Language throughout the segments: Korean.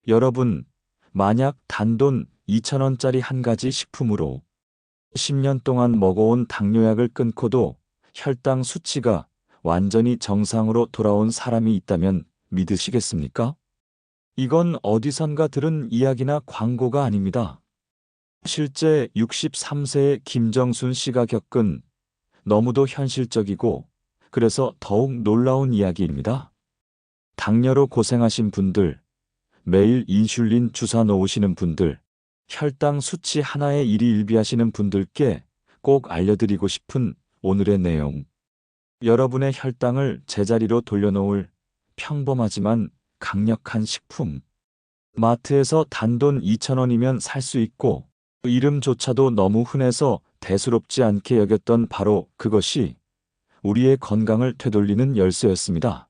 여러분, 만약 단돈 2,000원짜리 한 가지 식품으로 10년 동안 먹어온 당뇨약을 끊고도 혈당 수치가 완전히 정상으로 돌아온 사람이 있다면 믿으시겠습니까? 이건 어디선가 들은 이야기나 광고가 아닙니다. 실제 63세의 김정순 씨가 겪은 너무도 현실적이고 그래서 더욱 놀라운 이야기입니다. 당뇨로 고생하신 분들, 매일 인슐린 주사 놓으시는 분들, 혈당 수치 하나에 일희일비하시는 분들께 꼭 알려드리고 싶은 오늘의 내용. 여러분의 혈당을 제자리로 돌려놓을 평범하지만 강력한 식품. 마트에서 단돈 2,000원이면 살 수 있고 이름조차도 너무 흔해서 대수롭지 않게 여겼던 바로 그것이 우리의 건강을 되돌리는 열쇠였습니다.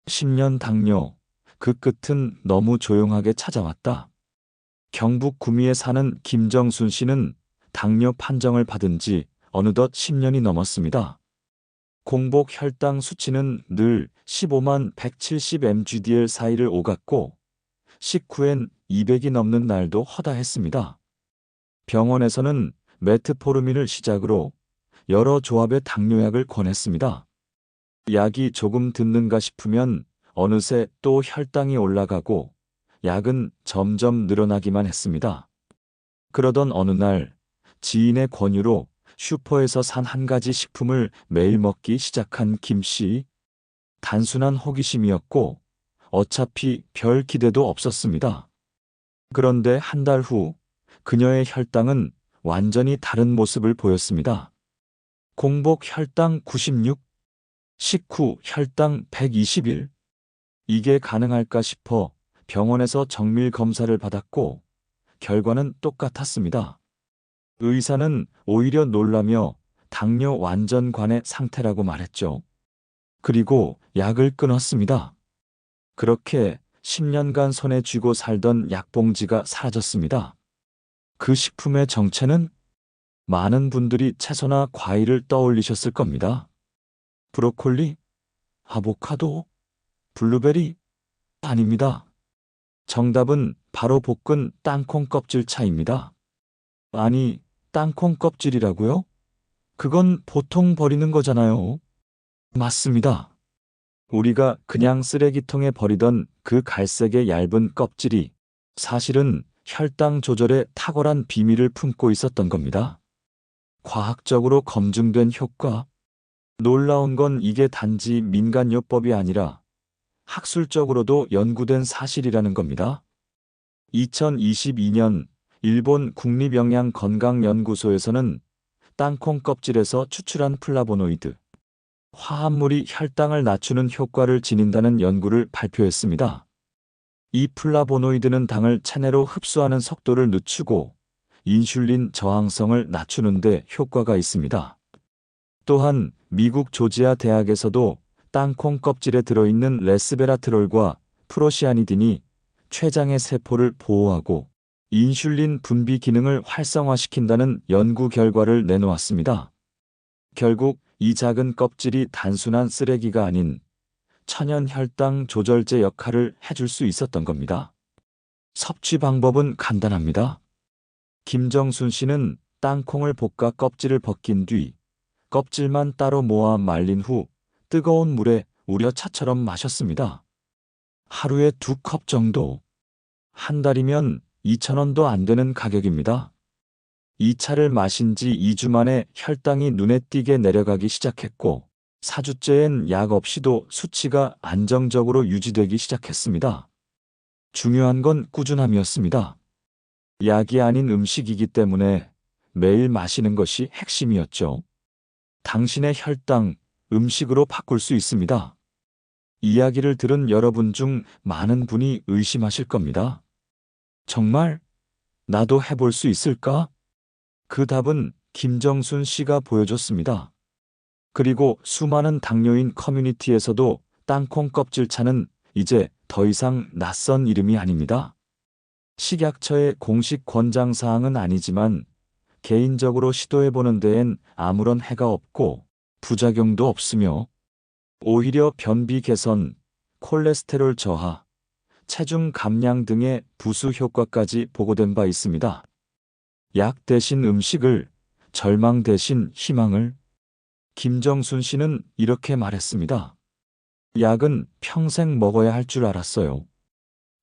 10년 당뇨, 그 끝은 너무 조용하게 찾아왔다. 경북 구미에 사는 김정순 씨는 당뇨 판정을 받은 지 어느덧 10년이 넘었습니다. 공복 혈당 수치는 늘 15만 170mg/dl 사이를 오갔고 식후엔 200이 넘는 날도 허다했습니다. 병원에서는 메트포르민을 시작으로 여러 조합의 당뇨약을 권했습니다. 약이 조금 듣는가 싶으면 어느새 또 혈당이 올라가고 약은 점점 늘어나기만 했습니다. 그러던 어느 날 지인의 권유로 슈퍼에서 산 한 가지 식품을 매일 먹기 시작한 김 씨. 단순한 호기심이었고 어차피 별 기대도 없었습니다. 그런데 한 달 후 그녀의 혈당은 완전히 다른 모습을 보였습니다. 공복 혈당 96, 식후 혈당 121. 이게 가능할까 싶어 병원에서 정밀 검사를 받았고 결과는 똑같았습니다. 의사는 오히려 놀라며 당뇨 완전관의 상태라고 말했죠. 그리고 약을 끊었습니다. 그렇게 10년간 손에 쥐고 살던 약봉지가 사라졌습니다. 그 식품의 정체는? 많은 분들이 채소나 과일을 떠올리셨을 겁니다. 브로콜리? 아보카도? 블루베리? 아닙니다. 정답은 바로 볶은 땅콩 껍질 차입니다. 아니, 땅콩 껍질이라고요? 그건 보통 버리는 거잖아요. 맞습니다. 우리가 그냥 쓰레기통에 버리던 그 갈색의 얇은 껍질이 사실은 혈당 조절에 탁월한 비밀을 품고 있었던 겁니다. 과학적으로 검증된 효과. 놀라운 건 이게 단지 민간요법이 아니라 학술적으로도 연구된 사실이라는 겁니다. 2022년 일본 국립영양건강연구소에서는 땅콩 껍질에서 추출한 플라보노이드, 화합물이 혈당을 낮추는 효과를 지닌다는 연구를 발표했습니다. 이 플라보노이드는 당을 체내로 흡수하는 속도를 늦추고 인슐린 저항성을 낮추는 데 효과가 있습니다. 또한 미국 조지아 대학에서도 땅콩 껍질에 들어있는 레스베라트롤과 프로시아니딘이 췌장의 세포를 보호하고 인슐린 분비 기능을 활성화시킨다는 연구 결과를 내놓았습니다. 결국 이 작은 껍질이 단순한 쓰레기가 아닌 천연 혈당 조절제 역할을 해줄 수 있었던 겁니다. 섭취 방법은 간단합니다. 김정순 씨는 땅콩을 볶아 껍질을 벗긴 뒤 껍질만 따로 모아 말린 후 뜨거운 물에 우려 차처럼 마셨습니다. 하루에 2컵 정도. 한 달이면 2,000원도 안 되는 가격입니다. 이 차를 마신 지 2주 만에 혈당이 눈에 띄게 내려가기 시작했고 4주째엔 약 없이도 수치가 안정적으로 유지되기 시작했습니다. 중요한 건 꾸준함이었습니다. 약이 아닌 음식이기 때문에 매일 마시는 것이 핵심이었죠. 당신의 혈당, 음식으로 바꿀 수 있습니다. 이야기를 들은 여러분 중 많은 분이 의심하실 겁니다. 정말? 나도 해볼 수 있을까? 그 답은 김정순 씨가 보여줬습니다. 그리고 수많은 당뇨인 커뮤니티에서도 땅콩 껍질차는 이제 더 이상 낯선 이름이 아닙니다. 식약처의 공식 권장사항은 아니지만 개인적으로 시도해보는 데엔 아무런 해가 없고 부작용도 없으며 오히려 변비 개선, 콜레스테롤 저하, 체중 감량 등의 부수 효과까지 보고된 바 있습니다. 약 대신 음식을, 절망 대신 희망을. 김정순 씨는 이렇게 말했습니다. 약은 평생 먹어야 할 줄 알았어요.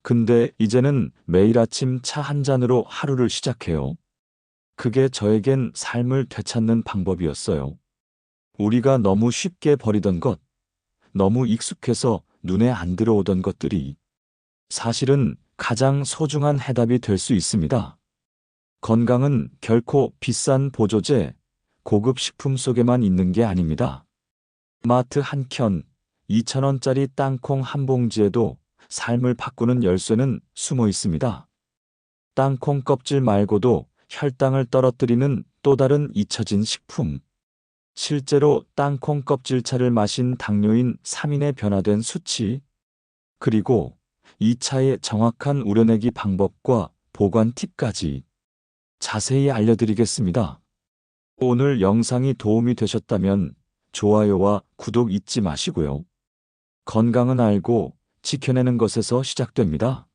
근데 이제는 매일 아침 차 한 잔으로 하루를 시작해요. 그게 저에겐 삶을 되찾는 방법이었어요. 우리가 너무 쉽게 버리던 것, 너무 익숙해서 눈에 안 들어오던 것들이 사실은 가장 소중한 해답이 될 수 있습니다. 건강은 결코 비싼 보조제, 고급 식품 속에만 있는 게 아닙니다. 마트 한 켠, 2,000원짜리 땅콩 한 봉지에도 삶을 바꾸는 열쇠는 숨어 있습니다. 땅콩 껍질 말고도 혈당을 떨어뜨리는 또 다른 잊혀진 식품. 실제로 땅콩 껍질차를 마신 당뇨인 3인의 변화된 수치, 그리고 이 차의 정확한 우려내기 방법과 보관 팁까지 자세히 알려드리겠습니다. 오늘 영상이 도움이 되셨다면 좋아요와 구독 잊지 마시고요. 건강은 알고 지켜내는 것에서 시작됩니다.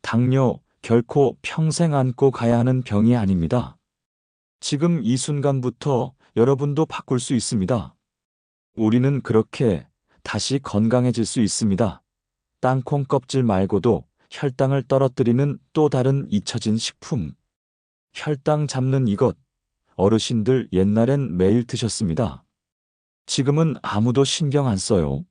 당뇨 결코 평생 안고 가야 하는 병이 아닙니다. 지금 이 순간부터 여러분도 바꿀 수 있습니다. 우리는 그렇게 다시 건강해질 수 있습니다. 땅콩 껍질 말고도 혈당을 떨어뜨리는 또 다른 잊혀진 식품. 혈당 잡는 이것, 어르신들 옛날엔 매일 드셨습니다. 지금은 아무도 신경 안 써요.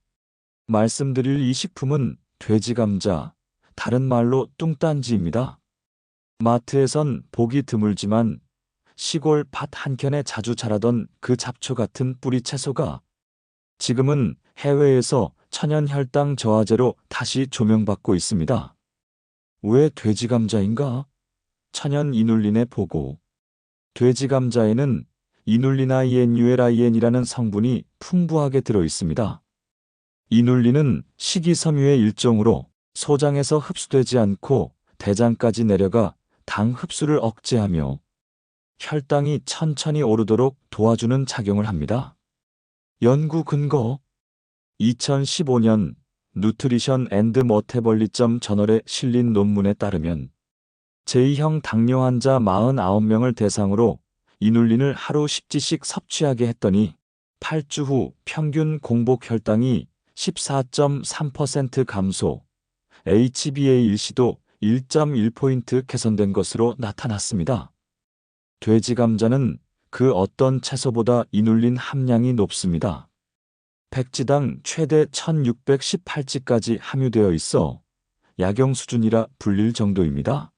말씀드릴 이 식품은 돼지감자, 다른 말로 뚱딴지입니다. 마트에선 보기 드물지만 시골 밭 한켠에 자주 자라던 그 잡초 같은 뿌리 채소가 지금은 해외에서 천연 혈당 저하제로 다시 조명받고 있습니다. 왜 돼지감자인가? 천연 이눌린의 보고. 돼지감자에는 이눌린아이엔유엘아이엔이라는 성분이 풍부하게 들어 있습니다. 이눌린은 식이섬유의 일종으로 소장에서 흡수되지 않고 대장까지 내려가 당 흡수를 억제하며 혈당이 천천히 오르도록 도와주는 작용을 합니다. 연구 근거 2015년 누트리션 앤드 머테벌리점 저널에 실린 논문에 따르면 제2형 당뇨 환자 49명을 대상으로 이눌린을 하루 10지씩 섭취하게 했더니 8주 후 평균 공복 혈당이 14.3% 감소, HbA1c도 1.1포인트 개선된 것으로 나타났습니다. 돼지감자는 그 어떤 채소보다 이눌린 함량이 높습니다. 백지당 최대 1618지까지 함유되어 있어 약용 수준이라 불릴 정도입니다.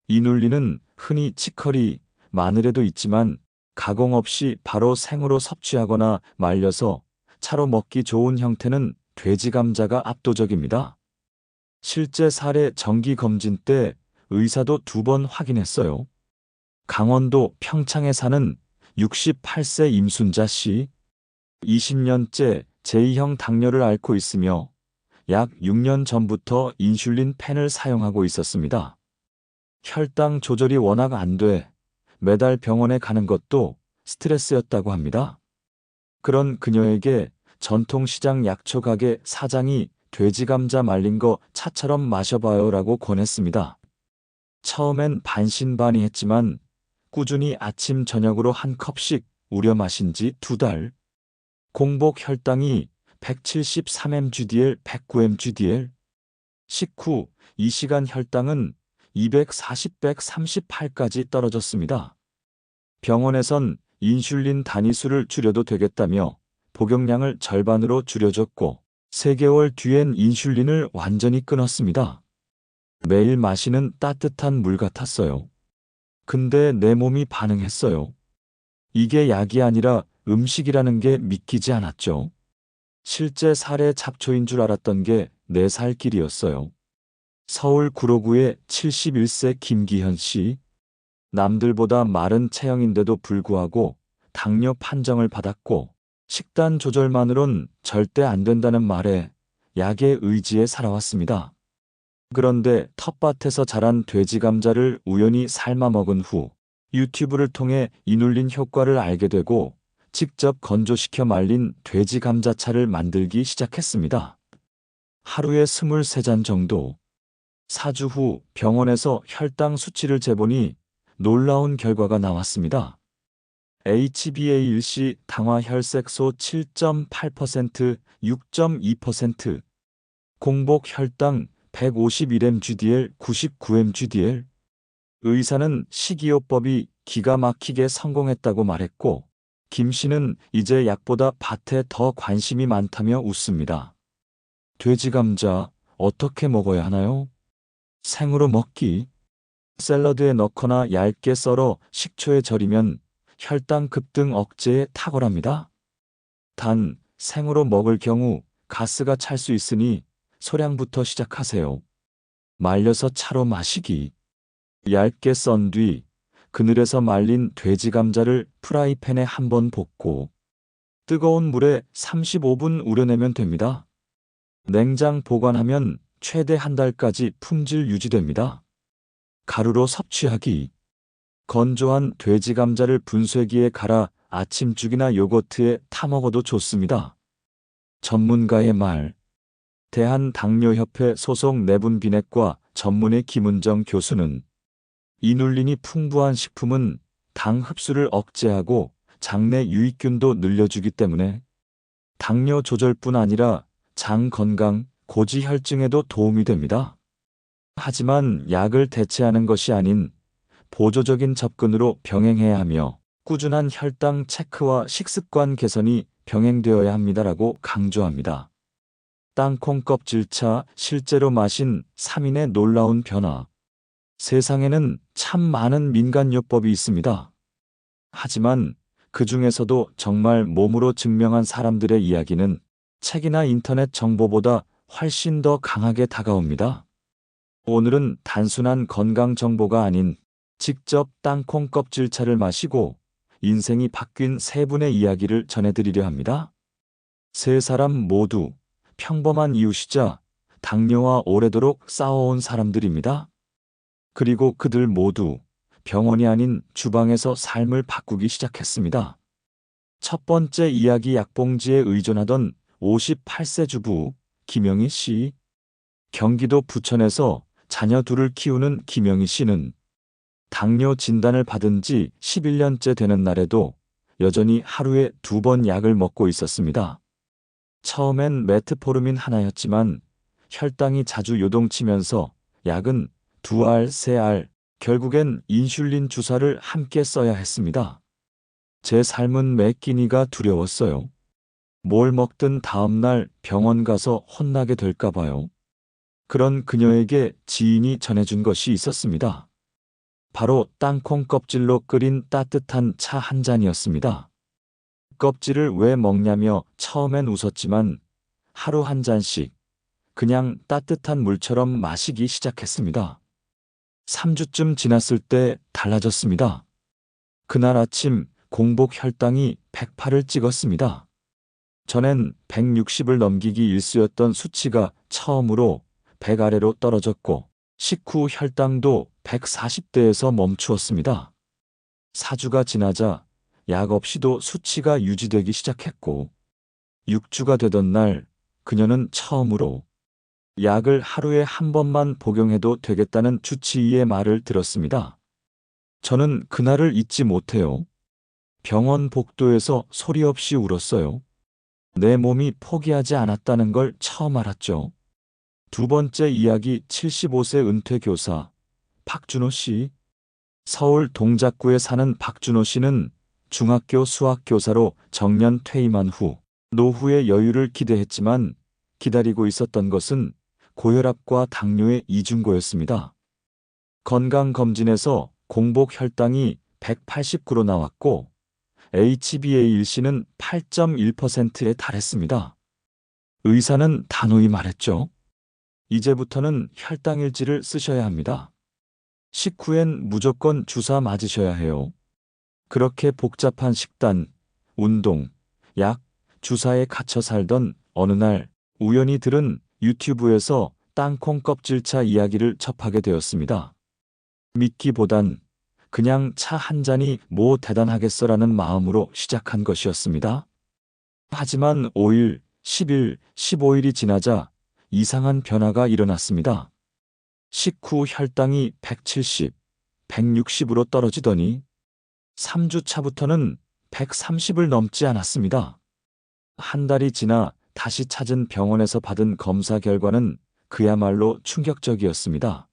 이눌린은 흔히 치커리, 마늘에도 있지만 가공 없이 바로 생으로 섭취하거나 말려서 차로 먹기 좋은 형태는 돼지감자가 압도적입니다. 실제 사례 정기 검진 때 의사도 2번 확인했어요. 강원도 평창에 사는 68세 임순자 씨, 20년째 제2형 당뇨를 앓고 있으며 약 6년 전부터 인슐린 펜을 사용하고 있었습니다. 혈당 조절이 워낙 안 돼 매달 병원에 가는 것도 스트레스였다고 합니다. 그런 그녀에게 전통시장 약초 가게 사장이 돼지감자 말린 거 차처럼 마셔봐요 라고 권했습니다. 처음엔 반신반의했지만 꾸준히 아침 저녁으로 한 컵씩 우려 마신 지 2달. 공복 혈당이 173mgdl, 109mgdl. 식후 2시간 혈당은 240, 138까지 떨어졌습니다. 병원에선 인슐린 단위수를 줄여도 되겠다며 복용량을 절반으로 줄여줬고 3개월 뒤엔 인슐린을 완전히 끊었습니다. 매일 마시는 따뜻한 물 같았어요. 근데 내 몸이 반응했어요. 이게 약이 아니라 음식이라는 게 믿기지 않았죠. 실제 사례 잡초인 줄 알았던 게 4살 길이었어요. 서울 구로구의 71세 김기현 씨. 남들보다 마른 체형인데도 불구하고 당뇨 판정을 받았고 식단 조절만으론 절대 안 된다는 말에 약의 의지에 살아왔습니다. 그런데 텃밭에서 자란 돼지감자를 우연히 삶아 먹은 후 유튜브를 통해 이눌린 효과를 알게 되고 직접 건조시켜 말린 돼지감자차를 만들기 시작했습니다. 하루에 23잔 정도, 4주 후 병원에서 혈당 수치를 재보니 놀라운 결과가 나왔습니다. HbA1c 당화혈색소 7.8%, 6.2%, 공복 혈당 151mgdl, 99mgdl. 의사는 식이요법이 기가 막히게 성공했다고 말했고, 김 씨는 이제 약보다 밭에 더 관심이 많다며 웃습니다. 돼지 감자 어떻게 먹어야 하나요? 생으로 먹기. 샐러드에 넣거나 얇게 썰어 식초에 절이면 혈당 급등 억제에 탁월합니다. 단, 생으로 먹을 경우 가스가 찰 수 있으니 소량부터 시작하세요. 말려서 차로 마시기. 얇게 썬 뒤 그늘에서 말린 돼지 감자를 프라이팬에 한번 볶고 뜨거운 물에 35분 우려내면 됩니다. 냉장 보관하면 최대 한 달까지 품질 유지됩니다. 가루로 섭취하기. 건조한 돼지 감자를 분쇄기에 갈아 아침죽이나 요거트에 타먹어도 좋습니다. 전문가의 말. 대한당뇨협회 소속 내분 비내과 전문의 김은정 교수는 이눌린이 풍부한 식품은 당 흡수를 억제하고 장내 유익균도 늘려주기 때문에 당뇨 조절뿐 아니라 장 건강, 고지혈증에도 도움이 됩니다. 하지만 약을 대체하는 것이 아닌 보조적인 접근으로 병행해야 하며 꾸준한 혈당 체크와 식습관 개선이 병행되어야 합니다라고 강조합니다. 땅콩 껍질차 실제로 마신 3인의 놀라운 변화. 세상에는 참 많은 민간요법이 있습니다. 하지만 그 중에서도 정말 몸으로 증명한 사람들의 이야기는 책이나 인터넷 정보보다 훨씬 더 강하게 다가옵니다. 오늘은 단순한 건강 정보가 아닌 직접 땅콩 껍질차를 마시고 인생이 바뀐 세 분의 이야기를 전해드리려 합니다. 세 사람 모두 평범한 이웃이자 당뇨와 오래도록 싸워온 사람들입니다. 그리고 그들 모두 병원이 아닌 주방에서 삶을 바꾸기 시작했습니다. 첫 번째 이야기. 약봉지에 의존하던 58세 주부 김영희 씨. 경기도 부천에서 자녀 둘을 키우는 김영희 씨는 당뇨 진단을 받은 지 11년째 되는 날에도 여전히 하루에 2번 약을 먹고 있었습니다. 처음엔 메트포르민 하나였지만 혈당이 자주 요동치면서 약은 2알, 3알, 결국엔 인슐린 주사를 함께 써야 했습니다. 제 삶은 매 끼니가 두려웠어요. 뭘 먹든 다음날 병원 가서 혼나게 될까 봐요. 그런 그녀에게 지인이 전해준 것이 있었습니다. 바로 땅콩 껍질로 끓인 따뜻한 차 한 잔이었습니다. 껍질을 왜 먹냐며 처음엔 웃었지만 하루 한 잔씩 그냥 따뜻한 물처럼 마시기 시작했습니다. 3주쯤 지났을 때 달라졌습니다. 그날 아침 공복 혈당이 108을 찍었습니다. 전엔 160을 넘기기 일쑤였던 수치가 처음으로 100 아래로 떨어졌고 식후 혈당도 140대에서 멈추었습니다. 4주가 지나자 약 없이도 수치가 유지되기 시작했고 6주가 되던 날 그녀는 처음으로 약을 하루에 한 번만 복용해도 되겠다는 주치의의 말을 들었습니다. 저는 그날을 잊지 못해요. 병원 복도에서 소리 없이 울었어요. 내 몸이 포기하지 않았다는 걸 처음 알았죠. 두 번째 이야기. 75세 은퇴 교사 박준호 씨. 서울 동작구에 사는 박준호 씨는 중학교 수학교사로 정년 퇴임한 후 노후의 여유를 기대했지만 기다리고 있었던 것은 고혈압과 당뇨의 이중고였습니다. 건강검진에서 공복 혈당이 189로 나왔고 HbA1c는 8.1%에 달했습니다. 의사는 단호히 말했죠. 이제부터는 혈당일지를 쓰셔야 합니다. 식후엔 무조건 주사 맞으셔야 해요. 그렇게 복잡한 식단, 운동, 약, 주사에 갇혀 살던 어느 날 우연히 들은 유튜브에서 땅콩 껍질차 이야기를 접하게 되었습니다. 믿기보단 그냥 차 한 잔이 뭐 대단하겠어라는 마음으로 시작한 것이었습니다. 하지만 5일, 10일, 15일이 지나자 이상한 변화가 일어났습니다. 식후 혈당이 170, 160으로 떨어지더니 3주 차부터는 130을 넘지 않았습니다. 한 달이 지나 다시 찾은 병원에서 받은 검사 결과는 그야말로 충격적이었습니다.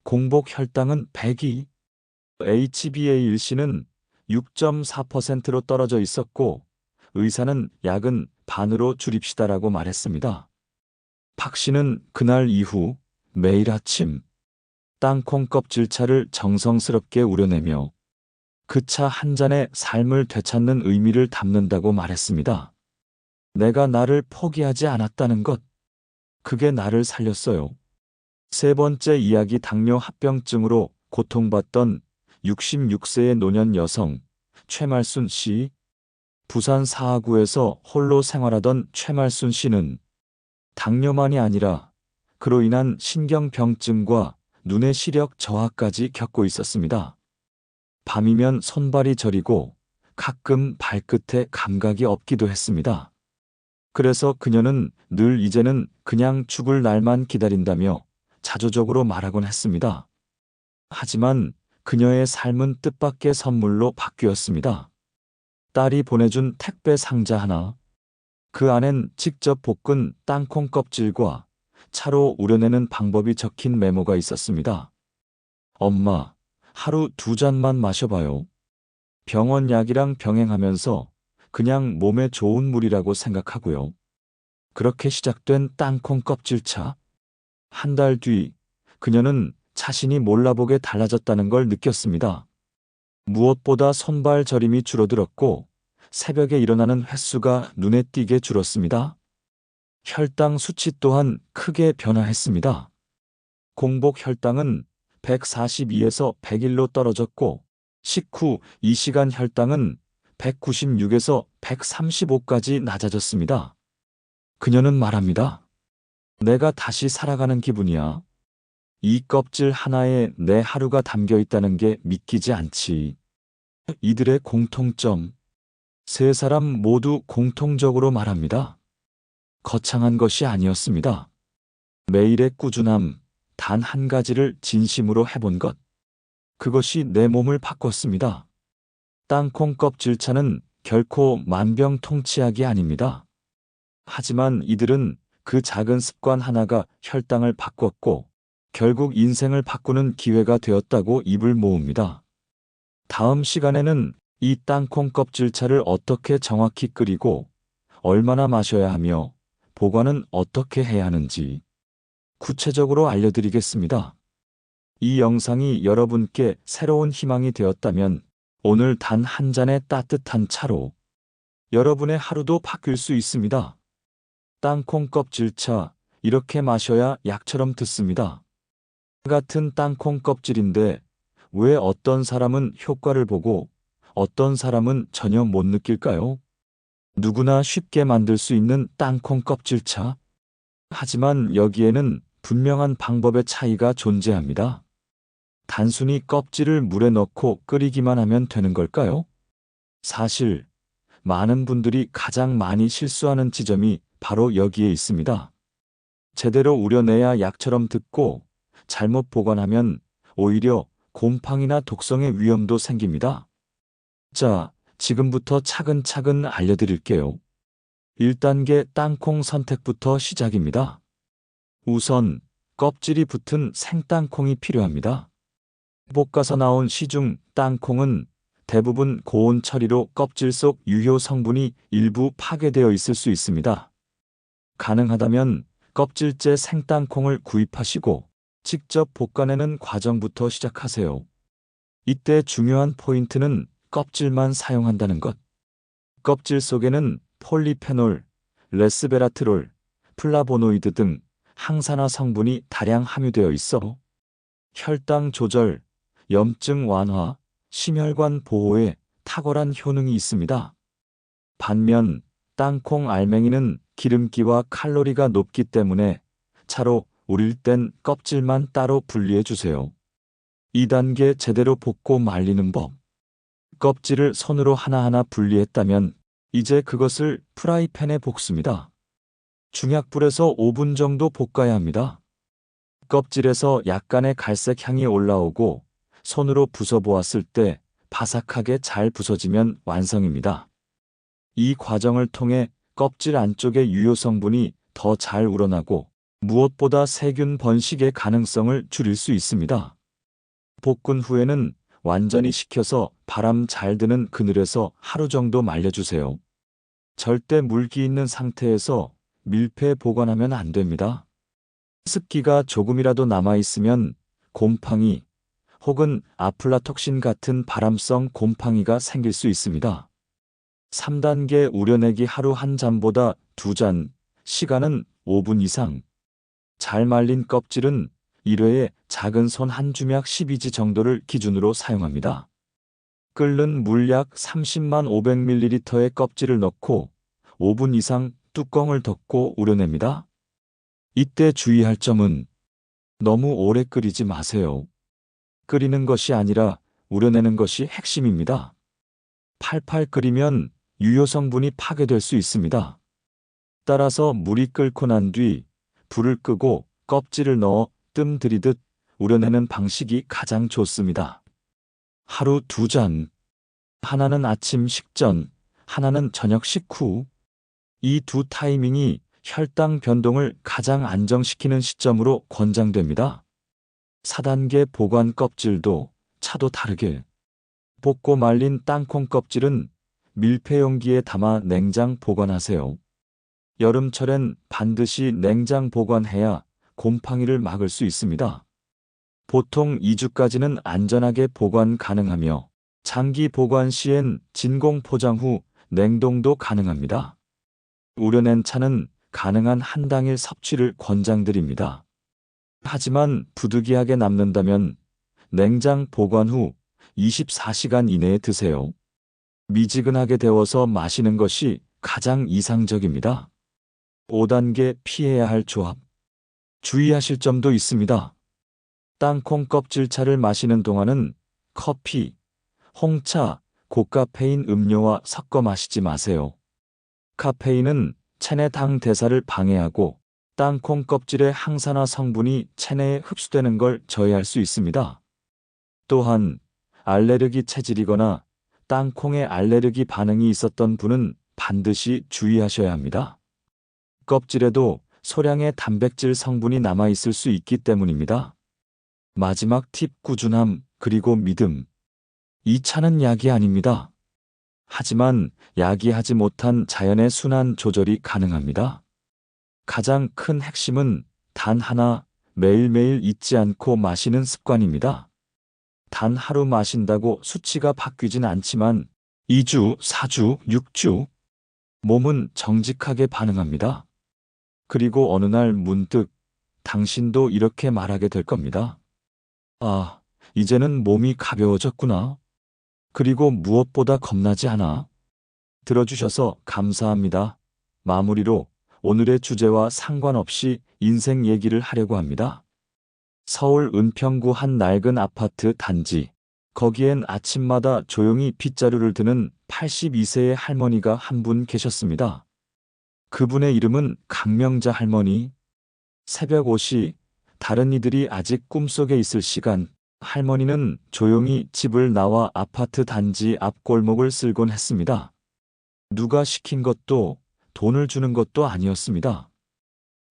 공복 혈당은 102, HbA1c는 6.4%로 떨어져 있었고 의사는 약은 반으로 줄입시다라고 말했습니다. 박 씨는 그날 이후 매일 아침 땅콩 껍질차를 정성스럽게 우려내며 그 차 한 잔에 삶을 되찾는 의미를 담는다고 말했습니다. 내가 나를 포기하지 않았다는 것, 그게 나를 살렸어요. 세 번째 이야기 당뇨 합병증으로 고통받던 66세의 노년 여성 최말순 씨. 부산 사하구에서 홀로 생활하던 최말순 씨는 당뇨만이 아니라 그로 인한 신경병증과 눈의 시력 저하까지 겪고 있었습니다. 밤이면 손발이 저리고 가끔 발끝에 감각이 없기도 했습니다. 그래서 그녀는 늘 이제는 그냥 죽을 날만 기다린다며 자조적으로 말하곤 했습니다. 하지만 그녀의 삶은 뜻밖의 선물로 바뀌었습니다. 딸이 보내준 택배 상자 하나. 그 안엔 직접 볶은 땅콩 껍질과 차로 우려내는 방법이 적힌 메모가 있었습니다. 엄마, 하루 2잔만 마셔봐요. 병원 약이랑 병행하면서 그냥 몸에 좋은 물이라고 생각하고요. 그렇게 시작된 땅콩 껍질차. 한 달 뒤, 그녀는 자신이 몰라보게 달라졌다는 걸 느꼈습니다. 무엇보다 손발 저림이 줄어들었고, 새벽에 일어나는 횟수가 눈에 띄게 줄었습니다. 혈당 수치 또한 크게 변화했습니다. 공복 혈당은 142에서 101로 떨어졌고, 식후 2시간 혈당은 196에서 135까지 낮아졌습니다. 그녀는 말합니다. 내가 다시 살아가는 기분이야. 이 껍질 하나에 내 하루가 담겨 있다는 게 믿기지 않지. 이들의 공통점. 세 사람 모두 공통적으로 말합니다. 거창한 것이 아니었습니다. 매일의 꾸준함, 단 한 가지를 진심으로 해본 것. 그것이 내 몸을 바꿨습니다. 땅콩 껍질차는 결코 만병통치약이 아닙니다. 하지만 이들은 그 작은 습관 하나가 혈당을 바꿨고 결국 인생을 바꾸는 기회가 되었다고 입을 모읍니다. 다음 시간에는 이 땅콩 껍질차를 어떻게 정확히 끓이고 얼마나 마셔야 하며 보관은 어떻게 해야 하는지 구체적으로 알려드리겠습니다. 이 영상이 여러분께 새로운 희망이 되었다면 오늘 단 한 잔의 따뜻한 차로 여러분의 하루도 바뀔 수 있습니다. 땅콩 껍질차, 이렇게 마셔야 약처럼 듣습니다. 같은 땅콩 껍질인데 왜 어떤 사람은 효과를 보고 어떤 사람은 전혀 못 느낄까요? 누구나 쉽게 만들 수 있는 땅콩 껍질차. 하지만 여기에는 분명한 방법의 차이가 존재합니다. 단순히 껍질을 물에 넣고 끓이기만 하면 되는 걸까요? 사실 많은 분들이 가장 많이 실수하는 지점이 바로 여기에 있습니다. 제대로 우려내야 약처럼 듣고 잘못 보관하면 오히려 곰팡이나 독성의 위험도 생깁니다. 자, 지금부터 차근차근 알려드릴게요. 1단계 땅콩 선택부터 시작입니다. 우선 껍질이 붙은 생땅콩이 필요합니다. 볶아서 나온 시중 땅콩은 대부분 고온 처리로 껍질 속 유효 성분이 일부 파괴되어 있을 수 있습니다. 가능하다면 껍질째 생땅콩을 구입하시고 직접 볶아내는 과정부터 시작하세요. 이때 중요한 포인트는 껍질만 사용한다는 것. 껍질 속에는 폴리페놀, 레스베라트롤, 플라보노이드 등 항산화 성분이 다량 함유되어 있어 혈당 조절, 염증 완화, 심혈관 보호에 탁월한 효능이 있습니다. 반면 땅콩 알맹이는 기름기와 칼로리가 높기 때문에 차로 우릴 땐 껍질만 따로 분리해 주세요. 2단계 제대로 볶고 말리는 법. 껍질을 손으로 하나하나 분리했다면 이제 그것을 프라이팬에 볶습니다. 중약불에서 5분 정도 볶아야 합니다. 껍질에서 약간의 갈색 향이 올라오고 손으로 부숴보았을 때 바삭하게 잘 부서지면 완성입니다. 이 과정을 통해 껍질 안쪽의 유효 성분이 더 잘 우러나고 무엇보다 세균 번식의 가능성을 줄일 수 있습니다. 볶은 후에는 완전히 식혀서 바람 잘 드는 그늘에서 하루 정도 말려주세요. 절대 물기 있는 상태에서 밀폐 보관하면 안 됩니다. 습기가 조금이라도 남아있으면 곰팡이 혹은 아플라톡신 같은 발암성 곰팡이가 생길 수 있습니다. 3단계 우려내기 하루 한 잔보다 2잔, 시간은 5분 이상. 잘 말린 껍질은 1회에 작은 손 한 주먹 12지 정도를 기준으로 사용합니다. 끓는 물 약 30만 500ml의 껍질을 넣고 5분 이상 뚜껑을 덮고 우려냅니다. 이때 주의할 점은 너무 오래 끓이지 마세요. 끓이는 것이 아니라 우려내는 것이 핵심입니다. 팔팔 끓이면 유효 성분이 파괴될 수 있습니다. 따라서 물이 끓고 난 뒤 불을 끄고 껍질을 넣어 뜸 들이듯 우려내는 방식이 가장 좋습니다. 하루 2잔, 하나는 아침 식전, 하나는 저녁 식후. 이 두 타이밍이 혈당 변동을 가장 안정시키는 시점으로 권장됩니다. 4단계 보관 껍질도 차도 다르게. 볶고 말린 땅콩 껍질은 밀폐 용기에 담아 냉장 보관하세요. 여름철엔 반드시 냉장 보관해야 곰팡이를 막을 수 있습니다. 보통 2주까지는 안전하게 보관 가능하며 장기 보관 시엔 진공 포장 후 냉동도 가능합니다. 우려낸 차는 가능한 한 당일 섭취를 권장드립니다. 하지만 부득이하게 남는다면 냉장 보관 후 24시간 이내에 드세요. 미지근하게 데워서 마시는 것이 가장 이상적입니다. 5단계 피해야 할 조합. 주의하실 점도 있습니다. 땅콩 껍질차를 마시는 동안은 커피, 홍차, 고카페인 음료와 섞어 마시지 마세요. 카페인은 체내 당 대사를 방해하고 땅콩 껍질의 항산화 성분이 체내에 흡수되는 걸 저해할 수 있습니다. 또한 알레르기 체질이거나 땅콩에 알레르기 반응이 있었던 분은 반드시 주의하셔야 합니다. 껍질에도 소량의 단백질 성분이 남아있을 수 있기 때문입니다. 마지막 팁 꾸준함 그리고 믿음. 이 차는 약이 아닙니다. 하지만 약이 하지 못한 자연의 순환 조절이 가능합니다. 가장 큰 핵심은 단 하나, 매일매일 잊지 않고 마시는 습관입니다. 단 하루 마신다고 수치가 바뀌진 않지만 2주, 4주, 6주 몸은 정직하게 반응합니다. 그리고 어느 날 문득 당신도 이렇게 말하게 될 겁니다. 아, 이제는 몸이 가벼워졌구나. 그리고 무엇보다 겁나지 않아. 들어주셔서 감사합니다. 마무리로 오늘의 주제와 상관없이 인생 얘기를 하려고 합니다. 서울 은평구 한 낡은 아파트 단지. 거기엔 아침마다 조용히 빗자루를 드는 82세의 할머니가 한 분 계셨습니다. 그분의 이름은 강명자 할머니. 새벽 5시, 다른 이들이 아직 꿈속에 있을 시간, 할머니는 조용히 집을 나와 아파트 단지 앞 골목을 쓸곤 했습니다. 누가 시킨 것도 돈을 주는 것도 아니었습니다.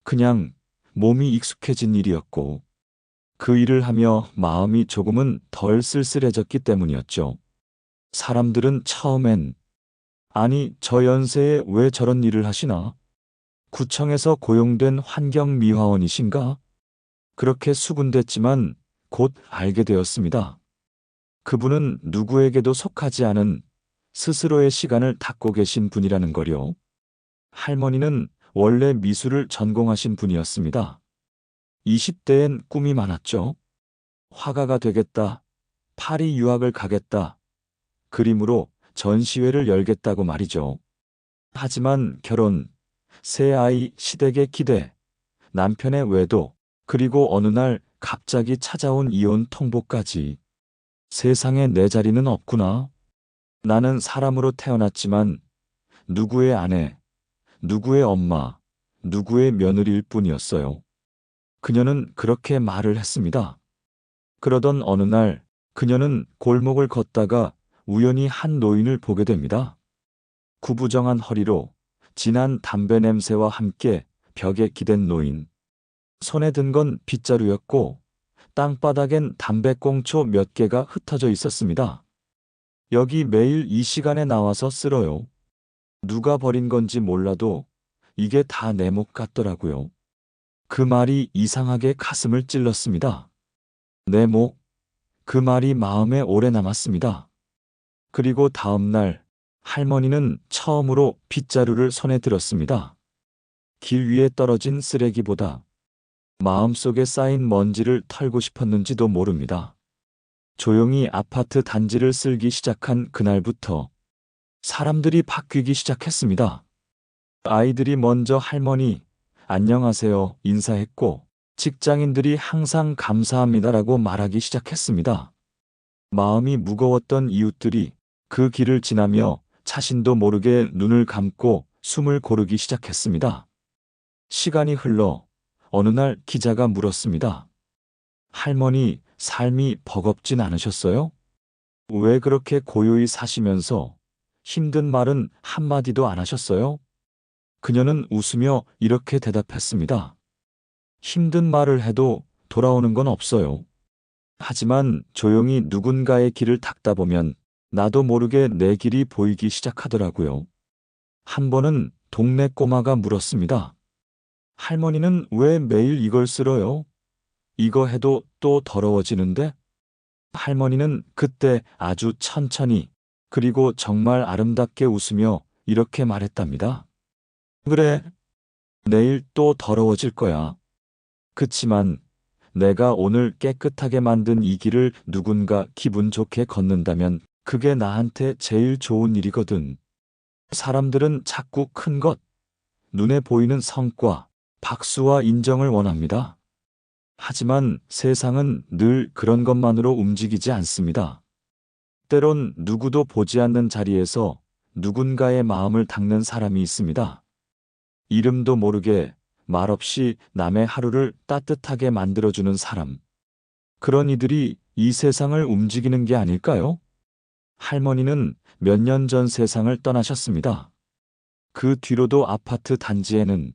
그냥 몸이 익숙해진 일이었고 그 일을 하며 마음이 조금은 덜 쓸쓸해졌기 때문이었죠. 사람들은 처음엔 아니 저 연세에 왜 저런 일을 하시나? 구청에서 고용된 환경미화원이신가? 그렇게 수군댔지만 곧 알게 되었습니다. 그분은 누구에게도 속하지 않은 스스로의 시간을 닦고 계신 분이라는 거요. 할머니는 원래 미술을 전공하신 분이었습니다. 20대엔 꿈이 많았죠. 화가가 되겠다, 파리 유학을 가겠다, 그림으로 전시회를 열겠다고 말이죠. 하지만 결혼, 새 아이, 시댁의 기대, 남편의 외도, 그리고 어느 날 갑자기 찾아온 이혼 통보까지. 세상에 내 자리는 없구나. 나는 사람으로 태어났지만 누구의 아내, 누구의 엄마, 누구의 며느리일 뿐이었어요. 그녀는 그렇게 말을 했습니다. 그러던 어느 날 그녀는 골목을 걷다가 우연히 한 노인을 보게 됩니다. 구부정한 허리로 진한 담배 냄새와 함께 벽에 기댄 노인. 손에 든 건 빗자루였고 땅바닥엔 담배꽁초 몇 개가 흩어져 있었습니다. 여기 매일 이 시간에 나와서 쓸어요. 누가 버린 건지 몰라도 이게 다 내 목 같더라고요. 그 말이 이상하게 가슴을 찔렀습니다. 내 목, 그 말이 마음에 오래 남았습니다. 그리고 다음 날 할머니는 처음으로 빗자루를 손에 들었습니다. 길 위에 떨어진 쓰레기보다 마음속에 쌓인 먼지를 털고 싶었는지도 모릅니다. 조용히 아파트 단지를 쓸기 시작한 그날부터 사람들이 바뀌기 시작했습니다. 아이들이 먼저 할머니, 안녕하세요 인사했고 직장인들이 항상 감사합니다라고 말하기 시작했습니다. 마음이 무거웠던 이웃들이 그 길을 지나며 자신도 모르게 눈을 감고 숨을 고르기 시작했습니다. 시간이 흘러 어느 날 기자가 물었습니다. 할머니, 삶이 버겁진 않으셨어요? 왜 그렇게 고요히 사시면서 힘든 말은 한마디도 안 하셨어요? 그녀는 웃으며 이렇게 대답했습니다. 힘든 말을 해도 돌아오는 건 없어요. 하지만 조용히 누군가의 길을 닦다 보면 나도 모르게 내 길이 보이기 시작하더라고요. 한 번은 동네 꼬마가 물었습니다. 할머니는 왜 매일 이걸 쓸어요? 이거 해도 또 더러워지는데? 할머니는 그때 아주 천천히 그리고 정말 아름답게 웃으며 이렇게 말했답니다. 그래, 내일 또 더러워질 거야. 그치만 내가 오늘 깨끗하게 만든 이 길을 누군가 기분 좋게 걷는다면 그게 나한테 제일 좋은 일이거든. 사람들은 자꾸 큰 것, 눈에 보이는 성과, 박수와 인정을 원합니다. 하지만 세상은 늘 그런 것만으로 움직이지 않습니다. 때론 누구도 보지 않는 자리에서 누군가의 마음을 닦는 사람이 있습니다. 이름도 모르게 말없이 남의 하루를 따뜻하게 만들어주는 사람. 그런 이들이 이 세상을 움직이는 게 아닐까요? 할머니는 몇 년 전 세상을 떠나셨습니다. 그 뒤로도 아파트 단지에는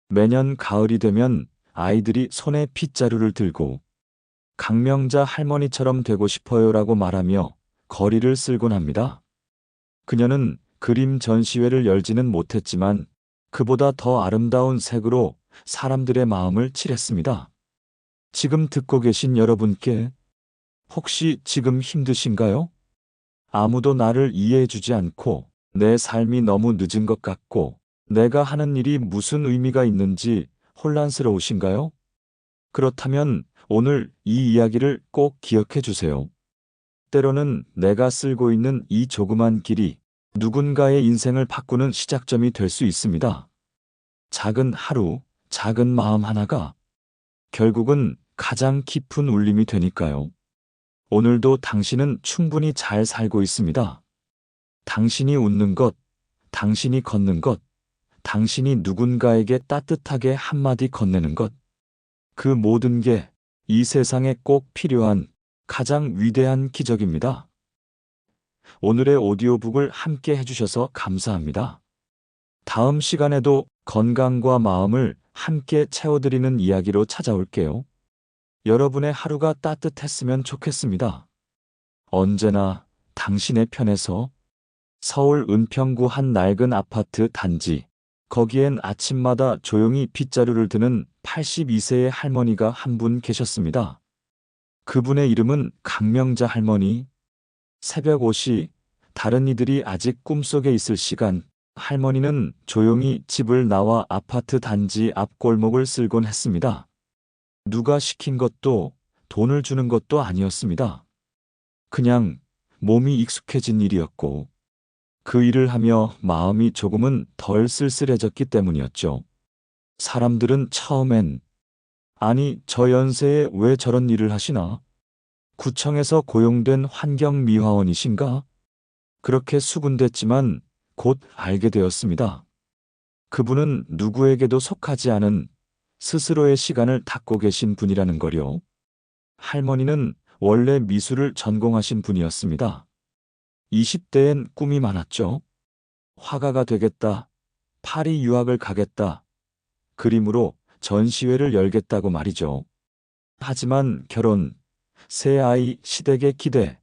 매년 가을이 되면 아이들이 손에 빗자루를 들고 강명자 할머니처럼 되고 싶어요라고 말하며 거리를 쓸곤 합니다. 그녀는 그림 전시회를 열지는 못했지만 그보다 더 아름다운 색으로 사람들의 마음을 칠했습니다. 지금 듣고 계신 여러분께 혹시 지금 힘드신가요? 아무도 나를 이해해주지 않고 내 삶이 너무 늦은 것 같고 내가 하는 일이 무슨 의미가 있는지 혼란스러우신가요? 그렇다면 오늘 이 이야기를 꼭 기억해 주세요. 때로는 내가 쓸고 있는 이 조그만 길이 누군가의 인생을 바꾸는 시작점이 될 수 있습니다. 작은 하루, 작은 마음 하나가 결국은 가장 깊은 울림이 되니까요. 오늘도 당신은 충분히 잘 살고 있습니다. 당신이 웃는 것, 당신이 걷는 것, 당신이 누군가에게 따뜻하게 한마디 건네는 것, 그 모든 게 이 세상에 꼭 필요한 가장 위대한 기적입니다. 오늘의 오디오북을 함께 해주셔서 감사합니다. 다음 시간에도 건강과 마음을 함께 채워드리는 이야기로 찾아올게요. 여러분의 하루가 따뜻했으면 좋겠습니다. 언제나 당신의 편에서 서울 은평구 한 낡은 아파트 단지. 거기엔 아침마다 조용히 빗자루를 드는 82세의 할머니가 한 분 계셨습니다. 그분의 이름은 강명자 할머니. 새벽 5시, 다른 이들이 아직 꿈속에 있을 시간, 할머니는 조용히 집을 나와 아파트 단지 앞 골목을 쓸곤 했습니다. 누가 시킨 것도 돈을 주는 것도 아니었습니다. 그냥 몸이 익숙해진 일이었고, 그 일을 하며 마음이 조금은 덜 쓸쓸해졌기 때문이었죠. 사람들은 처음엔 아니 저 연세에 왜 저런 일을 하시나? 구청에서 고용된 환경미화원이신가? 그렇게 수군댔지만 곧 알게 되었습니다. 그분은 누구에게도 속하지 않은 스스로의 시간을 닦고 계신 분이라는 거요. 할머니는 원래 미술을 전공하신 분이었습니다. 20대엔 꿈이 많았죠. 화가가 되겠다, 파리 유학을 가겠다, 그림으로 전시회를 열겠다고 말이죠. 하지만 결혼, 새 아이, 시댁의 기대,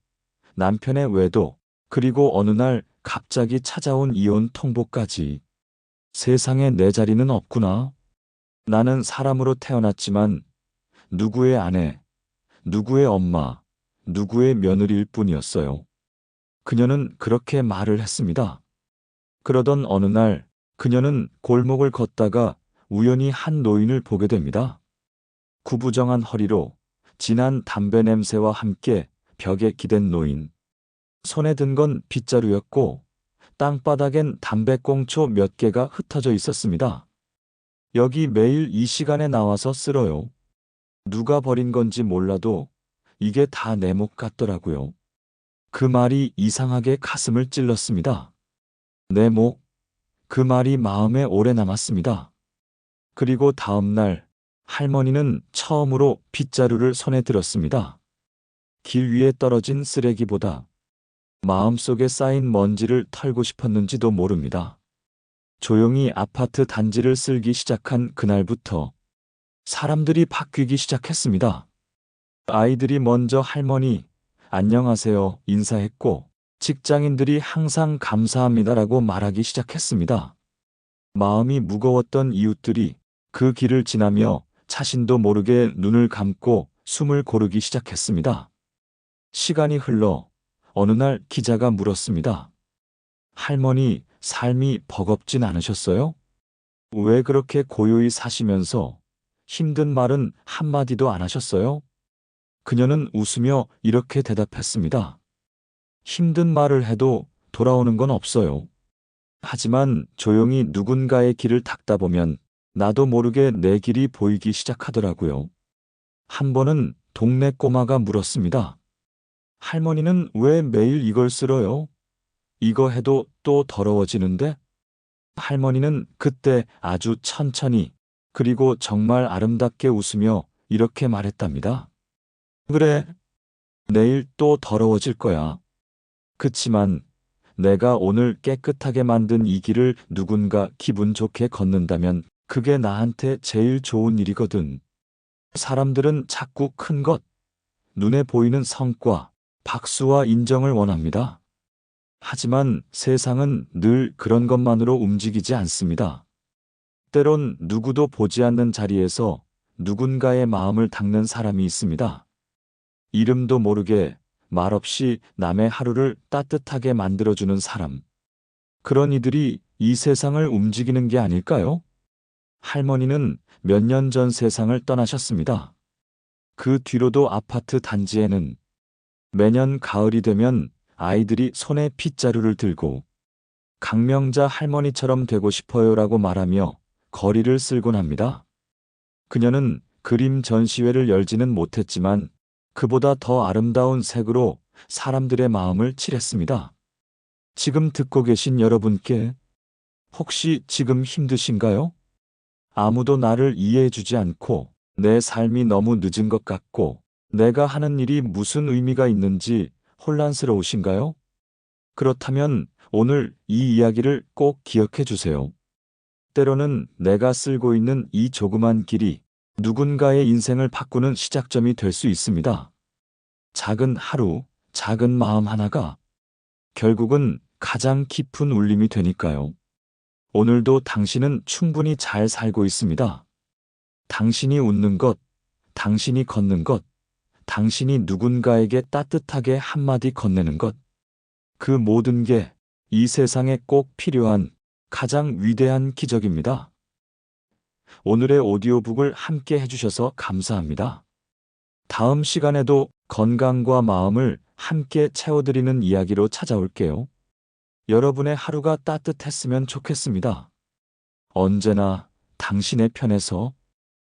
남편의 외도, 그리고 어느 날 갑자기 찾아온 이혼 통보까지. 세상에 내 자리는 없구나. 나는 사람으로 태어났지만 누구의 아내, 누구의 엄마, 누구의 며느리일 뿐이었어요. 그녀는 그렇게 말을 했습니다. 그러던 어느 날 그녀는 골목을 걷다가 우연히 한 노인을 보게 됩니다. 구부정한 허리로 진한 담배 냄새와 함께 벽에 기댄 노인. 손에 든 건 빗자루였고 땅바닥엔 담배꽁초 몇 개가 흩어져 있었습니다. 여기 매일 이 시간에 나와서 쓸어요. 누가 버린 건지 몰라도 이게 다 내 목 같더라고요. 그 말이 이상하게 가슴을 찔렀습니다. 내 목, 그 말이 마음에 오래 남았습니다. 그리고 다음 날 할머니는 처음으로 빗자루를 손에 들었습니다. 길 위에 떨어진 쓰레기보다 마음속에 쌓인 먼지를 털고 싶었는지도 모릅니다. 조용히 아파트 단지를 쓸기 시작한 그날부터 사람들이 바뀌기 시작했습니다. 아이들이 먼저 할머니, 안녕하세요 인사했고 직장인들이 항상 감사합니다라고 말하기 시작했습니다. 마음이 무거웠던 이웃들이 그 길을 지나며 자신도 모르게 눈을 감고 숨을 고르기 시작했습니다. 시간이 흘러 어느 날 기자가 물었습니다. 할머니, 삶이 버겁진 않으셨어요? 왜 그렇게 고요히 사시면서 힘든 말은 한마디도 안 하셨어요? 그녀는 웃으며 이렇게 대답했습니다. 힘든 말을 해도 돌아오는 건 없어요. 하지만 조용히 누군가의 길을 닦다 보면 나도 모르게 내 길이 보이기 시작하더라고요. 한 번은 동네 꼬마가 물었습니다. 할머니는 왜 매일 이걸 쓸어요? 이거 해도 또 더러워지는데? 할머니는 그때 아주 천천히 그리고 정말 아름답게 웃으며 이렇게 말했답니다. 그래, 내일 또 더러워질 거야. 그치만 내가 오늘 깨끗하게 만든 이 길을 누군가 기분 좋게 걷는다면 그게 나한테 제일 좋은 일이거든. 사람들은 자꾸 큰 것, 눈에 보이는 성과, 박수와 인정을 원합니다. 하지만 세상은 늘 그런 것만으로 움직이지 않습니다. 때론 누구도 보지 않는 자리에서 누군가의 마음을 닦는 사람이 있습니다. 이름도 모르게 말없이 남의 하루를 따뜻하게 만들어주는 사람. 그런 이들이 이 세상을 움직이는 게 아닐까요? 할머니는 몇 년 전 세상을 떠나셨습니다. 그 뒤로도 아파트 단지에는 매년 가을이 되면 아이들이 손에 빗자루를 들고 강명자 할머니처럼 되고 싶어요라고 말하며 거리를 쓸곤 합니다. 그녀는 그림 전시회를 열지는 못했지만 그보다 더 아름다운 색으로 사람들의 마음을 칠했습니다. 지금 듣고 계신 여러분께 혹시 지금 힘드신가요? 아무도 나를 이해해주지 않고 내 삶이 너무 늦은 것 같고 내가 하는 일이 무슨 의미가 있는지 혼란스러우신가요? 그렇다면 오늘 이 이야기를 꼭 기억해 주세요. 때로는 내가 쓸고 있는 이 조그만 길이 누군가의 인생을 바꾸는 시작점이 될 수 있습니다. 작은 하루, 작은 마음 하나가 결국은 가장 깊은 울림이 되니까요. 오늘도 당신은 충분히 잘 살고 있습니다. 당신이 웃는 것, 당신이 걷는 것, 당신이 누군가에게 따뜻하게 한마디 건네는 것, 그 모든 게 이 세상에 꼭 필요한 가장 위대한 기적입니다. 오늘의 오디오북을 함께 해주셔서 감사합니다. 다음 시간에도 건강과 마음을 함께 채워드리는 이야기로 찾아올게요. 여러분의 하루가 따뜻했으면 좋겠습니다. 언제나 당신의 편에서